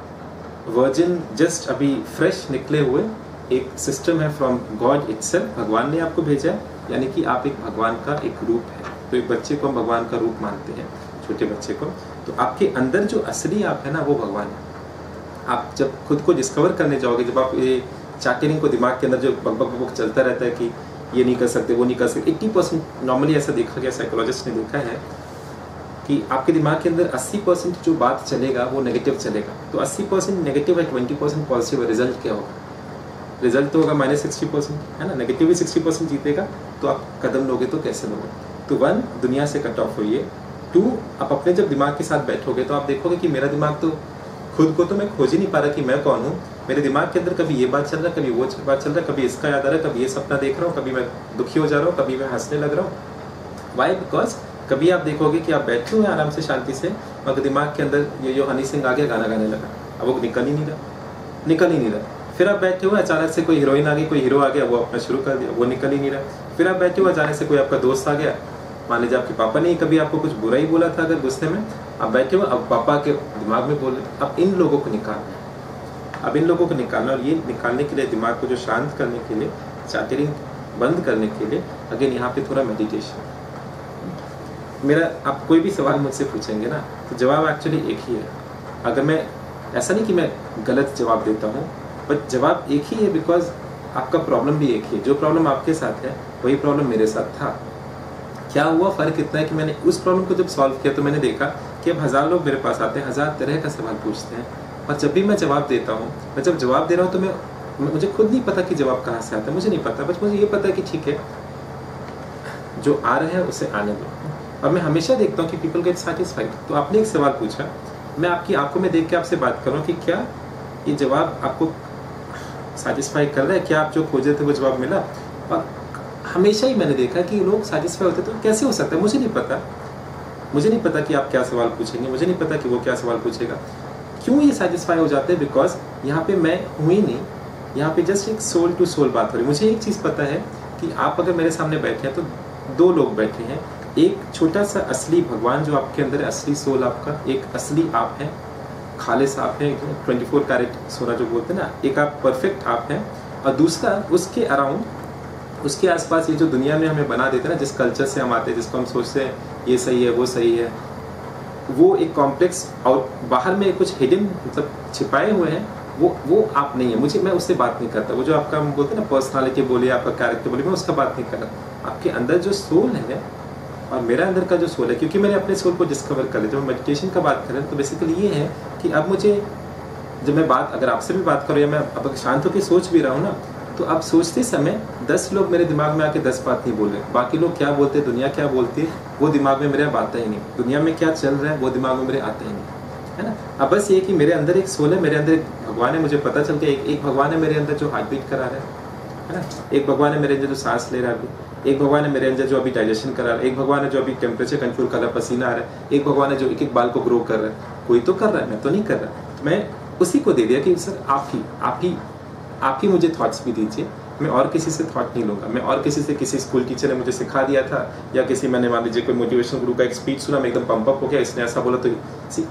वर्जिन, जस्ट अभी फ्रेश निकले हुए एक सिस्टम है फ्रॉम गॉड इटसेल्फ, भगवान ने आपको भेजा है, यानी कि आप एक भगवान का एक रूप है। तो एक बच्चे को हम भगवान का रूप मानते हैं, छोटे बच्चे को। तो आपके अंदर जो असली आप है ना, वो भगवान है। आप जब खुद को डिस्कवर करने जाओगे, जब आप ये चार्टरिंग को दिमाग के अंदर जो बक चलता रहता है कि ये नहीं कर सकते, वो नहीं कर सकते, 80% नॉर्मली ऐसा देखा गया, साइकोलॉजिस्ट ने देखा है कि आपके दिमाग के अंदर 80% जो बात चलेगा वो नेगेटिव चलेगा। तो 80% नेगेटिव है, 20% पॉजिटिव है। रिजल्ट क्या होगा? रिजल्ट तो होगा -60%, है ना। नेगेटिव ही 60% जीतेगा, तो आप कदम लोगे तो कैसे लोगे? तो 1, दुनिया से कट ऑफ होइए। 2, आप अपने जब दिमाग के साथ बैठोगे तो आप देखोगे कि मेरा दिमाग तो, खुद को तो मैं खोज ही नहीं पा रहा कि मैं कौन हूँ। मेरे दिमाग के अंदर कभी ये बात चल रहा है, कभी वो बात चल रहा है, कभी इसका याद आ रहा है, कभी ये सपना देख रहा हूँ, कभी मैं दुखी हो जा रहा हूँ, कभी मैं हंसने लग रहा हूँ। वाई? बिकॉज कभी आप देखोगे कि आप बैठे हुए आराम से शांति से, मगर दिमाग के अंदर ये जो हनी सिंह आ गया, गाना गाने लगा, अब वो निकल ही नहीं रहा। फिर आप बैठे हुए, अचानक से कोई हीरोइन आ गई, कोई हीरो आ गया, वो अपना शुरू कर दिया, वो निकल ही नहीं रहा। फिर आप बैठे हुए, अचानक से कोई आपका दोस्त आ गया, मान लीजिए आपके पापा ने कभी आपको कुछ बुरा ही बोला था अगर गुस्से में, आप बैठे हुए, अब पापा के दिमाग में बोले। अब इन लोगों को निकालना, और ये निकालने के लिए, दिमाग को जो शांत करने के लिए, चार्टरिंग बंद करने के लिए, अगेन यहाँ पे थोड़ा मेडिटेशन। मेरा, आप कोई भी सवाल मुझसे पूछेंगे ना, तो जवाब एक्चुअली एक ही है। अगर मैं, ऐसा नहीं कि मैं गलत जवाब देता हूँ, बट जवाब एक ही है, बिकॉज आपका प्रॉब्लम भी एक ही है। जो प्रॉब्लम आपके साथ है वही प्रॉब्लम मेरे साथ था। क्या हुआ, फ़र्क इतना है कि मैंने उस प्रॉब्लम को जब सॉल्व किया, तो मैंने देखा कि अब 1000 लोग मेरे पास आते हैं, 1000 तरह का सवाल पूछते हैं, और जब भी मैं जवाब देता हूँ, मैं जब जवाब दे रहा हूँ तो मुझे खुद नहीं पता कि जवाब कहाँ से आता है, मुझे नहीं पता, बस मुझे ये पता है कि ठीक है, जो आ रहे हैं उसे आने दो। और मैं हमेशा देखता हूँ कि पीपल गेट सैटिस्फाइड। तो आपने एक सवाल पूछा, मैं आपकी आंखों में देख के आपसे बात कर रहा हूँ कि क्या ये जवाब आपको सैटिस्फाई कर रहा है, क्या आप जो खोजे थे वो जवाब मिला? और हमेशा ही मैंने देखा कि लोग सैटिस्फाई होते, तो कैसे हो सकता है? मुझे नहीं पता कि आप क्या सवाल पूछेंगे, मुझे नहीं पता कि वो क्या सवाल पूछेगा। क्यों ये सैटिस्फाई हो जाते हैं? बिकॉज यहाँ पे मैं हूँ ही नहीं, यहाँ पे जस्ट एक सोल टू सोल बात हो रही। मुझे एक चीज़ पता है कि आप अगर मेरे सामने बैठे हैं, तो 2 लोग बैठे हैं, एक छोटा सा असली भगवान जो आपके अंदर है, असली सोल आपका, एक असली आप है, खालिस आप है, 24 कैरेट सोना जो बोलते हैं ना, एक आप परफेक्ट आप हैं, और दूसरा उसके अराउंड, उसके आसपास ये जो दुनिया में हमें बना देते हैं ना, जिस कल्चर से हम आते हैं, जिसको हम सोचते हैं ये सही है, वो सही है, वो एक कॉम्प्लेक्स, और बाहर में कुछ हिडन, मतलब छिपाए हुए हैं, वो आप नहीं है। मैं उससे बात नहीं करता। वो जो आपका हम बोलते हैं ना, पर्सनालिटी बोलिए, आपका कैरेक्टर बोलिए, मैं उसका बात नहीं कर रहा। आपके अंदर जो सोल है और मेरा अंदर का जो सोल है, क्योंकि मैंने अपने सोल को डिस्कवर कर लिया। जब मैं मेडिटेशन का बात करें, तो बेसिकली ये है कि अब मुझे, जब मैं बात, अगर आपसे भी बात करूँ, या मैं अब शांत होकर सोच भी रहा हूँ ना, तो अब सोचते समय 10 लोग मेरे दिमाग में आके 10 बात नहीं बोल रहे। बाकी लोग क्या बोलते हैं, दुनिया क्या बोलती है, वो दिमाग में मेरे अब आता ही नहीं। दुनिया में क्या चल रहा है, वो दिमाग में मेरे आता ही नहीं, है ना। अब बस ये कि मेरे अंदर एक सोल है, मेरे अंदर एक भगवान है, मुझे पता चल गया। एक भगवान है मेरे अंदर जो हार्ट बीट करा रहा है ना। एक भगवान है मेरे अंदर जो सांस ले रहा है अभी। एक भगवान है मेरे अंदर जो अभी डाइजेशन करा रहा है। एक भगवान है जो अभी टेम्परेचर कंट्रोल कर रहा है, पसीना आ रहा है। एक भगवान है जो एक बाल को ग्रो कर रहा है। कोई तो कर रहा है, मैं तो नहीं कर रहा। तो मैं उसी को दे दिया कि सर आप ही मुझे थॉट्स भी दीजिए, मैं और किसी से थॉट नहीं लूँगा, मैं और किसी से, किसी स्कूल टीचर ने मुझे सिखा दिया था या किसी मैंने मान लीजिए कोई मोटिवेशनल गुरु का एक स्पीच सुना, मैं एकदम पंप अप हो गया, इसने ऐसा बोला तो सी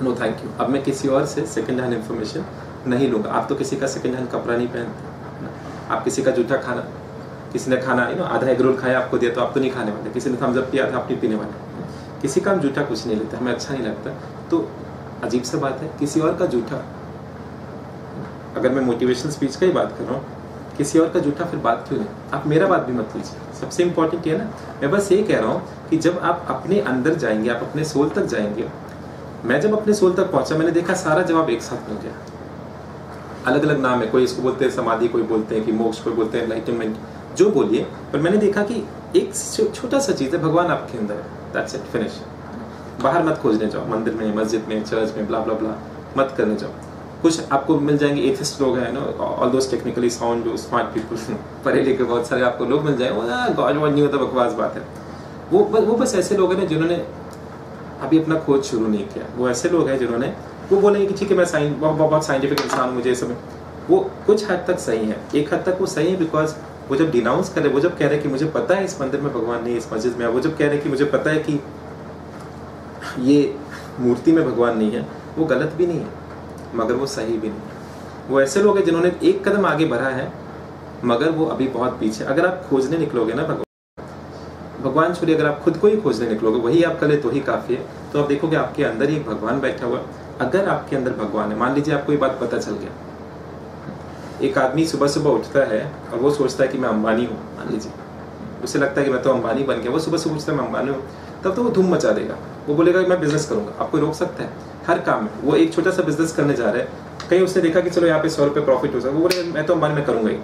नो थैंक यू। अब मैं किसी और से सेकंड हैंड इन्फॉर्मेशन नहीं लूँगा। आप तो किसी का सेकंड हैंड कपड़ा नहीं पहनते, आप किसी का जूठा खाना, किसी ने खाना आधा एग रोल खाया आपको दिया तो आप तो नहीं खाने वाले, किसी ने थम्स अप किया था आप नहीं पीने वाले, किसी का हम जूठा कुछ नहीं लेते, हमें अच्छा नहीं लगता। तो अजीब सा बात है, किसी और का जूठा, अगर मैं मोटिवेशनल स्पीच का ही बात कर रहा हूँ, किसी और का जूठा फिर बात क्यों नहीं, आप मेरा बात भी मत लीजिए। सबसे इंपॉर्टेंट ये ना, मैं बस ये कह रहा हूँ कि जब आप अपने अंदर जाएंगे, आप अपने सोल तक जाएंगे। मैं जब अपने सोल तक पहुंचा, मैंने देखा सारा जवाब एक साथ मिल गया। अलग अलग नाम है, कोई इसको बोलते हैं समाधि, कोई बोलते हैं कि मोक्ष, कोई बोलते हैं एनलाइटनमेंट, जो बोलिए, पर मैंने देखा कि एक छोटा सा चीज़ है, भगवान आपके अंदर है, दैट्स इट, फिनिश। बाहर मत खोजने जाओ, मंदिर में, मस्जिद में, चर्च में, ब्ला ब्ला ब्ला मत करने जाओ। कुछ आपको मिल जाएंगे एथिस्ट लोग हैं, know all those technically sound smart people, पढ़े लिखे बहुत सारे आपको लोग मिल जाएंगे, गॉड वॉड नहीं होता, बकवास बात है। वो बस ऐसे लोग हैं ना जिन्होंने अभी अपना खोज शुरू नहीं किया। वो ऐसे लोग हैं जिन्होंने वो बोलेंगे कि ठीक है मैं बहुत साइंटिफिक इंसान हूँ, मुझे ये सब, वो कुछ हद तक सही है, एक हद तक वो सही है, बिकॉज वो जब डिनाउंस करे, वो जब कह रहे हैं कि मुझे पता है इस मंदिर में भगवान नहीं, इस मस्जिद में, वो जब कह रहे हैं कि मुझे पता है कि ये मूर्ति में भगवान नहीं है, वो गलत भी नहीं है मगर वो सही भी नहीं है। वो ऐसे लोग हैं जिन्होंने एक कदम आगे बढ़ा है मगर वो अभी बहुत पीछे। अगर आप खोजने निकलोगे ना भगवान छोड़िए, अगर आप खुद को ही खोजने निकलोगे, वही आप करें तो ही काफ़ी है, तो आप देखोगे आपके अंदर ही एक भगवान बैठा हुआ। अगर आपके अंदर भगवान है, मान लीजिए आपको ये बात पता चल गया, एक आदमी सुबह सुबह उठता है और वो सोचता है कि मैं अंबानी हूँ, मान लीजिए उसे लगता है कि मैं तो अंबानी बन गया, वो सुबह सुबह सोचता है मैं अंबानी हूँ, तब तो वो धूम मचा देगा, वो बोलेगा मैं बिजनेस करूंगा। आपको रोक सकता है? हर काम में वो एक छोटा सा बिजनेस करने जा रहा है, कहीं उसने देखा कि चलो यहाँ पे 100 रुपये प्रॉफिट हो सकता है, वो बोलेगा मैं तो अंबानी में करूंगा ही,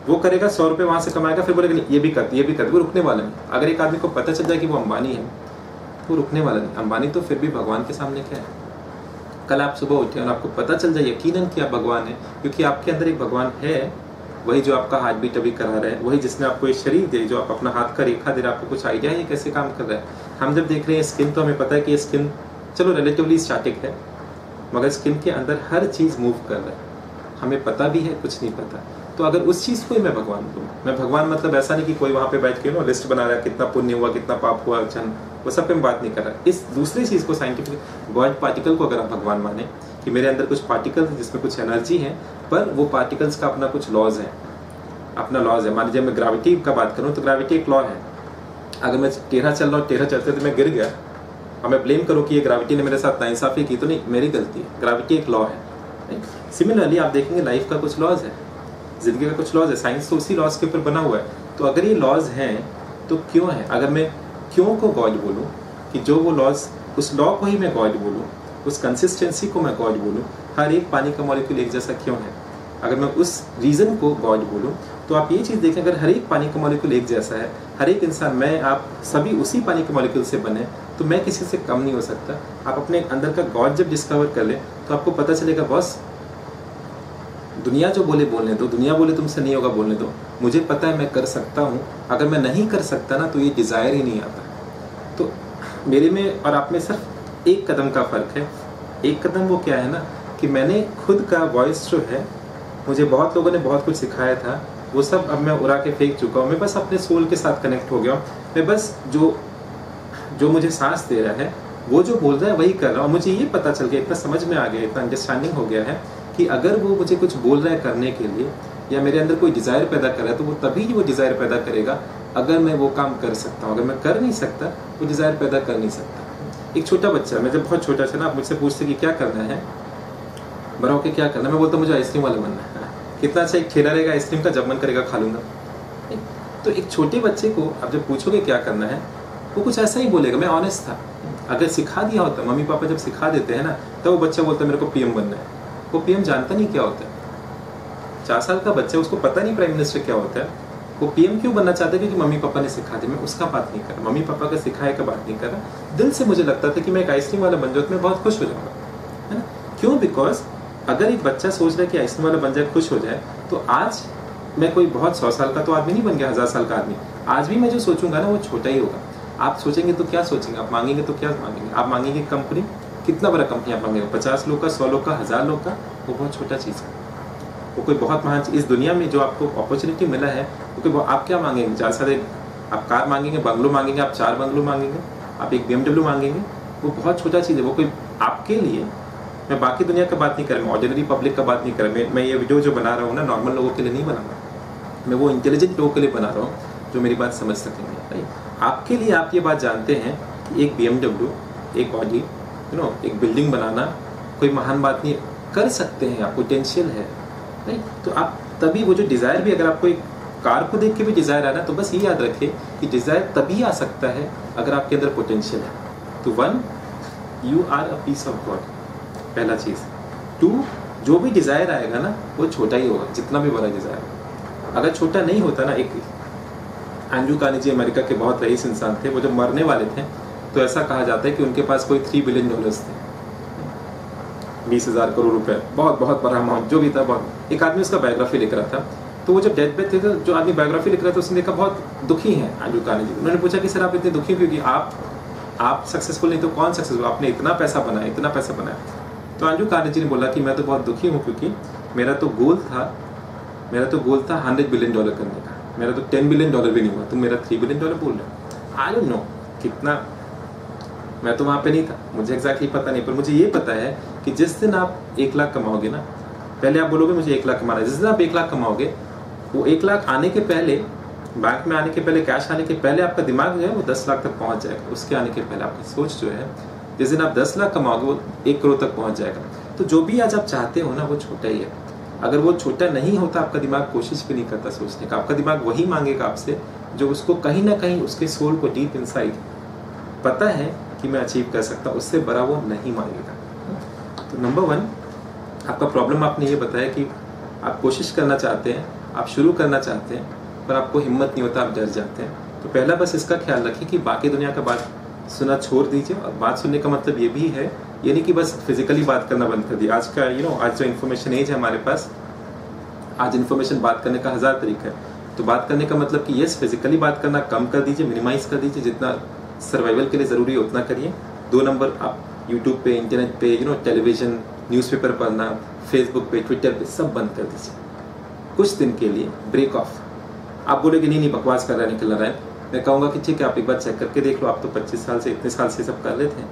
वो करेगा 100 रुपये वहां से कमाएगा, फिर बोलेगा ये भी कर, वो रुकने वाला नहीं। अगर एक आदमी को पता चल जाए कि वो अंबानी है, वो रुकने वाला नहीं। अंबानी तो फिर भी भगवान के सामने क्या है? कल आप सुबह उठे और आपको पता चल जाए यकीनन कि आप भगवान है, क्योंकि आपके अंदर एक भगवान है, वही जो आपका हार्ट बीट अभी करा रहा है, वही जिसने आपको ये शरीर दे, जो आप अपना हाथ का रेखा दे रहा है, आपको कुछ आइडिया है कैसे काम कर रहा है। हम जब देख रहे हैं स्किन, तो हमें पता है कि ये स्किन चलो रिलेटिवली स्टैटिक है, मगर स्किन के अंदर हर चीज़ मूव कर रहा है, हमें पता भी है, कुछ नहीं पता। तो अगर उस चीज़ को ही मैं भगवान बोलूँ, मैं भगवान मतलब ऐसा नहीं कि कोई वहाँ पे बैठ के लिस्ट बना रहा है कितना पुण्य हुआ, कितना पाप हुआ, वो सब पे मैं बात नहीं कर रहा। इस दूसरी चीज़ को, साइंटिफिक गॉड पार्टिकल को अगर आप भगवान माने कि मेरे अंदर कुछ पार्टिकल्स हैं जिसमें कुछ एनर्जी है, पर वो पार्टिकल्स का अपना कुछ लॉज है, अपना लॉज है। मान लीजिए मैं ग्रेविटी का बात करूँ तो ग्रेविटी एक लॉ है। अगर मैं टेढ़ा चल रहा हूँ, टेढ़ा चलते तो मैं गिर गया और मैं ब्लेम करूँ कि ये ग्रेविटी ने मेरे साथ नाइंसाफी की, तो नहीं, मेरी गलती है। ग्रेविटी एक लॉ है। सिमिलरली आप देखेंगे लाइफ का कुछ लॉज है, जिंदगी का कुछ लॉज है, साइंस तो उसी लॉज के ऊपर बना हुआ है। तो अगर ये लॉज हैं तो क्यों है? अगर मैं क्यों को गॉड बोलूँ, कि जो वो लॉज, उस लॉ को ही मैं गॉड बोलूँ, उस कंसिस्टेंसी को मैं गॉड बोलूँ, हर एक पानी का मॉलिक्यूल एक जैसा क्यों है? अगर मैं उस रीज़न को गॉड बोलूँ, तो आप ये चीज़ देखें, अगर हर एक पानी का मॉलिक्यूल एक जैसा है, हर एक इंसान, मैं, आप सभी उसी पानी के मॉलिक्यूल से बने, तो मैं किसी से कम नहीं हो सकता। आप अपने अंदर का गॉड जब डिस्कवर कर लें तो आपको पता चलेगा बॉस, दुनिया जो बोले बोलने दो, दुनिया बोले तुमसे नहीं होगा बोलने दो, मुझे पता है मैं कर सकता हूँ। अगर मैं नहीं कर सकता ना, तो ये डिज़ायर ही नहीं आता। तो मेरे में और आप में सिर्फ एक कदम का फ़र्क है। एक कदम वो क्या है ना, कि मैंने खुद का वॉइस जो है, मुझे बहुत लोगों ने बहुत कुछ सिखाया था, वो सब अब मैं उड़ा के फेंक चुका हूँ। मैं बस अपने सोल के साथ कनेक्ट हो गया हूँ। मैं बस जो मुझे सांस दे रहा है, वो जो बोल रहा है वही कर रहा हूँ। मुझे ये पता चल गया, इतना समझ में आ गया, इतना अंडरस्टैंडिंग हो गया है कि अगर वो मुझे कुछ बोल रहा है करने के लिए, या मेरे अंदर कोई डिज़ायर पैदा कर रहा है, तो वो तभी वो डिज़ायर पैदा करेगा अगर मैं वो काम कर सकता हूँ। अगर मैं कर नहीं सकता, वो डिज़ायर पैदा कर नहीं सकता। एक छोटा बच्चा, मैं जब बहुत छोटा था ना, आप मुझसे पूछते कि क्या करना है, बड़ा होकर क्या करना है, मैं बोलता मुझे आइसक्रीम वाला बनना है। कितना अच्छा एक ठेला रहेगा आइसक्रीम का, जब मन करेगा खा लूँगा। तो एक छोटे बच्चे को आप जब पूछोगे क्या करना है, वो कुछ ऐसा ही बोलेगा। मैं ऑनेस्ट था। अगर सिखा दिया होता, मम्मी पापा जब सिखा देते हैं ना, तब वो बच्चा बोलता है मेरे को पीएम बनना है। वो पीएम जानता नहीं क्या होता है। 4 साल का बच्चा, उसको पता नहीं प्राइम मिनिस्टर क्या होता है। वो पीएम क्यों बनना चाहता है? क्योंकि मम्मी पापा ने सिखा दिया। मैं उसका बात नहीं कर रहा, मम्मी पापा का सिखाए का बात नहीं कर रहा। दिल से मुझे लगता था कि मैं एक आइसक्रीम वाला बन जाऊँ तो मैं बहुत खुश हो जाऊँगा, है ना। क्यों? बिकॉज अगर एक बच्चा सोच रहा है कि आइसक्रीम वाला बन जाए, खुश हो जाए, तो आज मैं कोई बहुत 100 साल का तो आदमी नहीं बन गया, 1000 साल का आदमी। आज भी मैं जो सोचूंगा ना, वो छोटा ही होगा। आप सोचेंगे तो क्या सोचेंगे? आप मांगेंगे तो क्या मांगेंगे? आप मांगेंगे कंपनी, कितना बड़ा कंपनी आप मांगेंगे? 50 लोग का, 100 लोग का, 1000 लोग का, वो बहुत छोटा चीज़ है। वो कोई बहुत महान इस दुनिया में जो आपको अपॉर्चुनिटी मिला है, क्योंकि आप क्या मांगेंगे, ज़्यादा से आप कार मांगेंगे, बंगलो मांगेंगे, आप 4 बंगलो मांगेंगे, आप एक BMW मांगेंगे, वो बहुत छोटा चीज़ है। वो कोई आपके लिए, मैं बाकी दुनिया का बात नहीं कर रहा, मैं ऑर्डिनरी पब्लिक का बात नहीं कर रहा, मैं ये वीडियो जो बना रहा हूँ ना नॉर्मल लोगों के लिए नहीं बना रहा, मैं वो इंटेलिजेंट लोगों के लिए बना रहा हूँ जो मेरी बात समझ सकेंगे। राइट, आपके लिए आप ये बात जानते हैं कि एक BMW, एक ऑडी, एक बिल्डिंग बनाना कोई महान बात नहीं, कर सकते हैं, आप पोटेंशियल है। नहीं तो आप तभी वो जो डिज़ायर भी, अगर आपको एक कार को देख के भी डिज़ायर आना, तो बस ये याद रखिए कि डिज़ायर तभी आ सकता है अगर आपके अंदर पोटेंशियल है। तो 1, you are a piece of God, पहला चीज़। 2, जो भी डिज़ायर आएगा ना वो छोटा ही होगा, जितना भी बड़ा डिज़ायर। अगर छोटा नहीं होता ना, एक एंड्रू कार्नेगी अमेरिका के बहुत रईस इंसान थे, वो जब मरने वाले थे तो ऐसा कहा जाता है कि उनके पास कोई $3 बिलियन थे, 20,000 करोड़ रुपए, बहुत बहुत बड़ा अमाउंट जो भी था। बहुत, एक आदमी उसका बायोग्राफी लिख रहा था, तो वो जब डेथ पे थे, तो जो आदमी बायोग्राफी लिख रहा था उसने देखा बहुत दुखी है एंड्रू कार्नेगी। उन्होंने पूछा कि सर आप इतने दुखी क्योंकि आप सक्सेसफुल नहीं तो कौन सक्सेसफुल, आपने इतना पैसा बनाया, इतना पैसा बनाया। तो एंड्रू कार्नेगी ने बोला कि मैं तो बहुत दुखी हूँ क्योंकि मेरा तो गोल था $100 बिलियन करने का, मेरा तो $10 बिलियन भी नहीं हुआ, तुम मेरा $3 बिलियन बोल रहे हो। आई डोंट नो कितना, मैं तो वहाँ पे नहीं था, मुझे एग्जैक्टली पता नहीं, पर मुझे ये पता है कि जिस दिन आप 1 लाख कमाओगे ना, पहले आप बोलोगे मुझे 1 लाख कमाना है, जिस दिन आप 1 लाख कमाओगे, वो 1 लाख आने के पहले, बैंक में आने के पहले, कैश आने के पहले आपका दिमाग जो है वो 10 लाख तक पहुँच जाएगा। उसके आने के पहले आपकी सोच जो है, जिस दिन आप 10 लाख कमाओगे वो 1 करोड़ तक पहुँच जाएगा। तो जो भी आज आप चाहते हो ना वो छोटा ही है। अगर वो छोटा नहीं होता, आपका दिमाग कोशिश भी नहीं करता सोचने का, आपका दिमाग वही मांगेगा आपसे जो उसको कहीं ना कहीं उसके सोल को डीप इनसाइड पता है कि मैं अचीव कर सकता हूँ, उससे बड़ा वो नहीं मांगेगा। तो नंबर 1, आपका प्रॉब्लम आपने ये बताया कि आप कोशिश करना चाहते हैं, आप शुरू करना चाहते हैं, पर आपको हिम्मत नहीं होता, आप डर जाते हैं। तो पहला बस इसका ख्याल रखिए कि बाकी दुनिया का बात सुनना छोड़ दीजिए। और बात सुनने का मतलब ये भी है, ये नहीं कि बस फिजिकली बात करना बंद कर दिया। आज का आज जो इन्फॉर्मेशन एज है हमारे पास, आज इन्फॉर्मेशन बात करने का 1000 तरीका है। तो बात करने का मतलब कि यस, फिजिकली बात करना कम कर दीजिए, मिनिमाइज कर दीजिए, जितना सर्वाइवल के लिए ज़रूरी है उतना करिए। 2 नंबर, आप यूट्यूब पे, इंटरनेट पे, टेलीविज़न, न्यूज़पेपर पढ़ना, फेसबुक पे, ट्विटर पे सब बंद कर दीजिए कुछ दिन के लिए, ब्रेक ऑफ। आप बोलेगे नहीं बकवास कर रहा है, निकल रहा है, मैं कहूँगा कि ठीक है आप एक बार चेक करके देख लो, आप तो 25 साल से, इतने साल से सब कर रहे थे,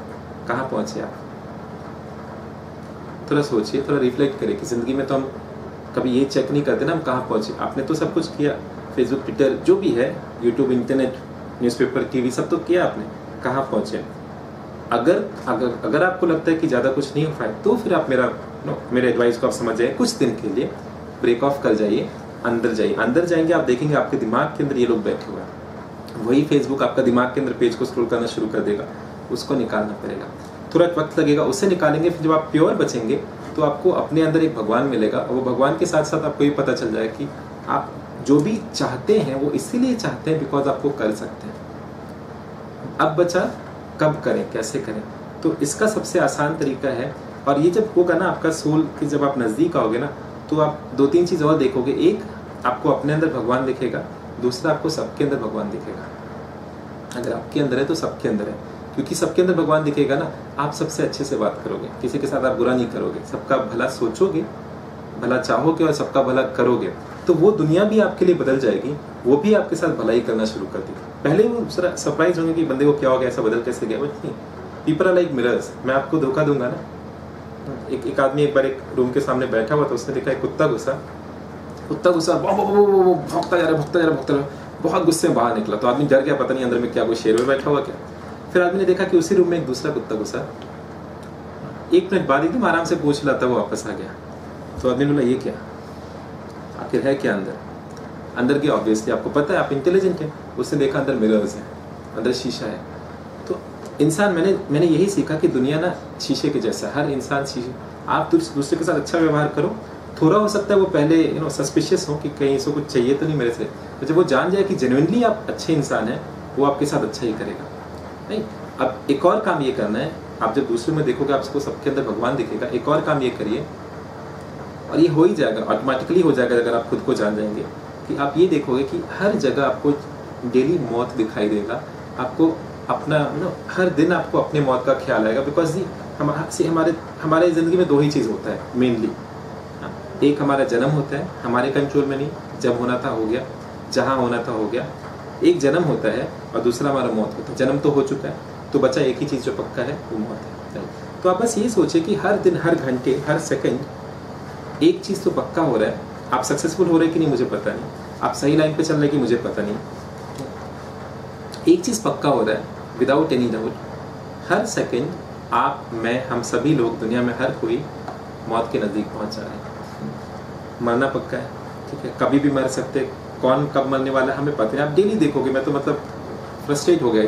कहाँ पहुँचे आप? थोड़ा सोचिए, थोड़ा रिफ्लेक्ट करिए कि ज़िंदगी में तो हम कभी ये चेक नहीं करते ना हम कहाँ पहुँचे। आपने तो सब कुछ किया, फेसबुक, ट्विटर जो भी है, यूट्यूब, इंटरनेट, न्यूज़पेपर, टीवी सब तो किया आपने, कहाँ पहुँचे? अगर आपको लगता है कि ज़्यादा कुछ नहीं हो पाए तो फिर आप मेरे एडवाइस को आप समझ जाइए, कुछ दिन के लिए ब्रेक ऑफ कर जाइए, अंदर जाइए। अंदर जाएंगे आप देखेंगे आपके दिमाग के अंदर ये लोग बैठे हुए हैं, वही फेसबुक आपका दिमाग के अंदर पेज को स्क्रॉल करना शुरू कर देगा, उसको निकालना पड़ेगा, थोड़ा वक्त लगेगा, उससे निकालेंगे। फिर जब आप प्योर बचेंगे तो आपको अपने अंदर एक भगवान मिलेगा, और वो भगवान के साथ साथ आपको ये पता चल जाएगा कि आप जो भी चाहते हैं वो इसीलिए चाहते हैं बिकॉज आपको कर सकते हैं। अब बचा कब करें, कैसे करें? तो इसका सबसे आसान तरीका है, और ये जब होगा ना आपका सोल के जब आप नज़दीक आओगे ना, तो आप 2-3 चीज़ और देखोगे। एक, आपको अपने अंदर भगवान दिखेगा, दूसरा आपको सबके अंदर भगवान दिखेगा। अगर आपके अंदर है तो सबके अंदर है, क्योंकि सबके अंदर भगवान दिखेगा ना, आप सबसे अच्छे से बात करोगे, किसी के साथ आप बुरा नहीं करोगे, सबका भला सोचोगे, भला चाहोगे और सबका भला करोगे, तो वो दुनिया भी आपके लिए बदल जाएगी, वो भी आपके साथ भलाई करना शुरू कर देगी। पहले वो सरप्राइज होंगे कि बंदे को क्या हो गया, ऐसा बदल कैसे गया। बट नहीं, पीपल आर लाइक मिरर्स। मैं आपको धोखा दूंगा ना, एक आदमी एक बार एक रूम के सामने बैठा हुआ था, उसने देखा एक कुत्ता घुसा भौंकता जा रहा, बहुत गुस्से में बाहर निकला। तो आदमी डर गया, पता नहीं अंदर में क्या कोई शेर में बैठा हुआ क्या। फिर आदमी ने देखा कि उसी रूम में एक दूसरा कुत्ता घुसा, 1 मिनट बाद एकदम आराम से पूछ रहा था, वो वापस आ गया। तो आदमी ने बोला ये क्या, आखिर है क्या अंदर की? ऑब्वियसली आपको पता है, आप इंटेलिजेंट हैं। उसने देखा अंदर मिरर्स है, अंदर शीशा है। तो इंसान, मैंने यही सीखा कि दुनिया ना शीशे के जैसा है, हर इंसान शीशे। आप दूसरे के साथ अच्छा व्यवहार करो, थोड़ा हो सकता है वो पहले सस्पिशियस हो कि कहीं इसको कुछ चाहिए तो नहीं मेरे से, तो जब वो जान जाए कि जेन्युइनली आप अच्छे इंसान हैं, वो आपके साथ अच्छा ही करेगा। नहीं, अब एक और काम ये करना है, आप जब दूसरे में देखोगे आपको सबके अंदर भगवान दिखेगा। एक और काम ये करिए, और ये हो ही जाएगा, ऑटोमेटिकली हो जाएगा अगर आप खुद को जान जाएंगे, कि आप ये देखोगे कि हर जगह आपको डेली मौत दिखाई देगा। आपको अपना हर दिन आपको अपने मौत का ख्याल आएगा। बिकॉज हमारे ज़िंदगी में 2 ही चीज़ होता है मेनली, एक हमारा जन्म होता है, हमारे कंट्रोल में नहीं, जब होना था हो गया, जहाँ होना था हो गया। एक जन्म होता है और दूसरा हमारा मौत होता है। जन्म तो हो चुका है, तो बचा एक ही चीज़ जो पक्का है, वो मौत है। तो आप बस ये सोचिए कि हर दिन, हर घंटे, हर सेकंड एक चीज़ तो पक्का हो रहा है। आप सक्सेसफुल हो रहे हैं कि नहीं मुझे पता नहीं, आप सही लाइन पे चल रहे हैं कि मुझे पता नहीं, एक चीज़ पक्का हो रहा है विदाउट एनी डाउट, हर सेकंड आप, मैं, हम सभी लोग, दुनिया में हर कोई मौत के नज़दीक पहुंच जा रहे हैं। मरना पक्का है, ठीक है, कभी भी मर सकते, कौन कब मरने वाला है हमें पता नहीं। आप डेली देखोगे, मैं तो मतलब फ्रस्ट्रेट हो गया,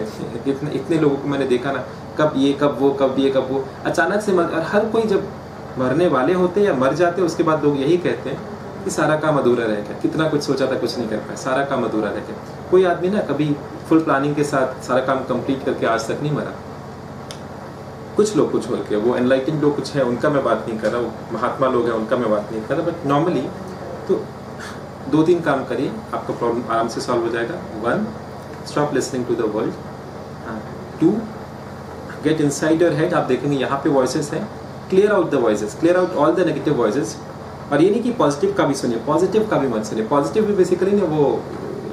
इतने लोगों को मैंने देखा ना, कब ये कब वो, कब ये कब वो, अचानक से मर। और हर कोई जब मरने वाले होते हैं या मर जाते हैं, उसके बाद लोग यही कहते हैं कि सारा काम अधूरा रह गया, कितना कुछ सोचा था कुछ नहीं कर पाया, सारा काम अधूरा रह गया। कोई आदमी ना कभी फुल प्लानिंग के साथ सारा काम कंप्लीट करके आज तक नहीं मरा। कुछ लोग कुछ होकर, वो एनलाइटेंड लोग कुछ है, उनका मैं बात नहीं कर रहा, वो महात्मा लोग हैं उनका मैं बात नहीं कर रहा, बट नॉर्मली तो 2-3 काम करिए, आपका प्रॉब्लम आराम से सॉल्व हो जाएगा। 1, stop listening to the world. 2, get inside your head. आप देखेंगे यहाँ पे वॉइसेस हैं, clear out the voices, clear out all the negative voices. और ये नहीं कि पॉजिटिव का भी सुनिए, पॉजिटिव का भी मत सुनिए। पॉजिटिव भी बेसिकली ना वो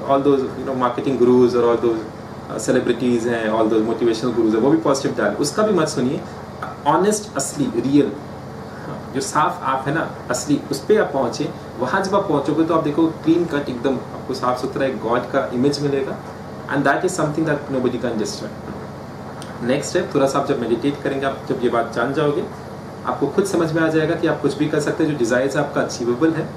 ऑल दोज मार्केटिंग गुरुज और ऑल दोज सेलिब्रिटीज हैं, ऑल दोज मोटिवेशनल गुरुज हैं, वो भी पॉजिटिव डाल, उसका भी मत सुनिए। ऑनेस्ट, असली, रियल, जो साफ आप है ना, असली, उस पर आप पहुँचे। वहाँ जब आप पहुँचोगे तो आप देखो क्लीन कट, एकदम आपको साफ सुथरा एक गॉड का इमेज मिलेगा, and that is something that nobody can destroy. Next step, थोड़ा सा आप जब मेडिटेट करेंगे, आप जब ये बात जान जाओगे, आपको खुद समझ में आ जाएगा कि आप कुछ भी कर सकते हैं, जो डिजायर्स आपका अचीवेबल है।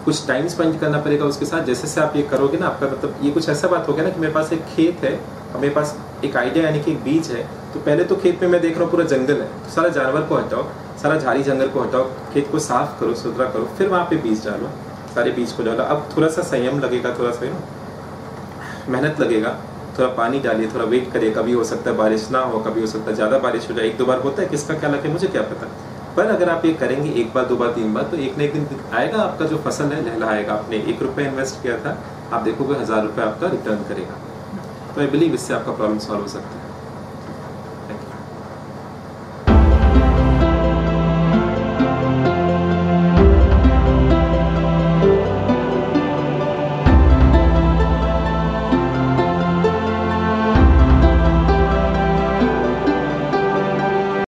कुछ टाइम स्पेंड करना पड़ेगा उसके साथ। जैसे से आप ये करोगे ना, आपका मतलब ये कुछ ऐसा बात हो गया ना कि मेरे पास एक खेत है और मेरे पास एक आइडिया यानी कि एक बीज है। तो पहले तो खेत में मैं देख रहा हूँ पूरा जंगल है, तो सारा जानवर को हटाओ, सारा झाड़ी जंगल को हटाओ, खेत को साफ करो, सुथरा करो, फिर वहाँ पे बीज डालो, सारे बीज को डालो। अब थोड़ा सा संयम लगेगा, थोड़ा सा मेहनत लगेगा, थोड़ा पानी डालिए, थोड़ा वेट करिए, कभी हो सकता है बारिश ना हो, कभी हो सकता है ज़्यादा बारिश हो जाए, 1-2 बार होता है, किसका क्या लगे मुझे क्या पता। पर अगर आप ये करेंगे 1 बार, 2 बार, 3 बार, तो एक ना एक दिन आएगा, आपका जो फसल है लहलहाएगा। आपने 1 रुपये इन्वेस्ट किया था, आप देखोगे 1000 रुपये आपका रिटर्न करेगा। तो आई बिलीव इससे आपका प्रॉब्लम सॉल्व हो सकता है।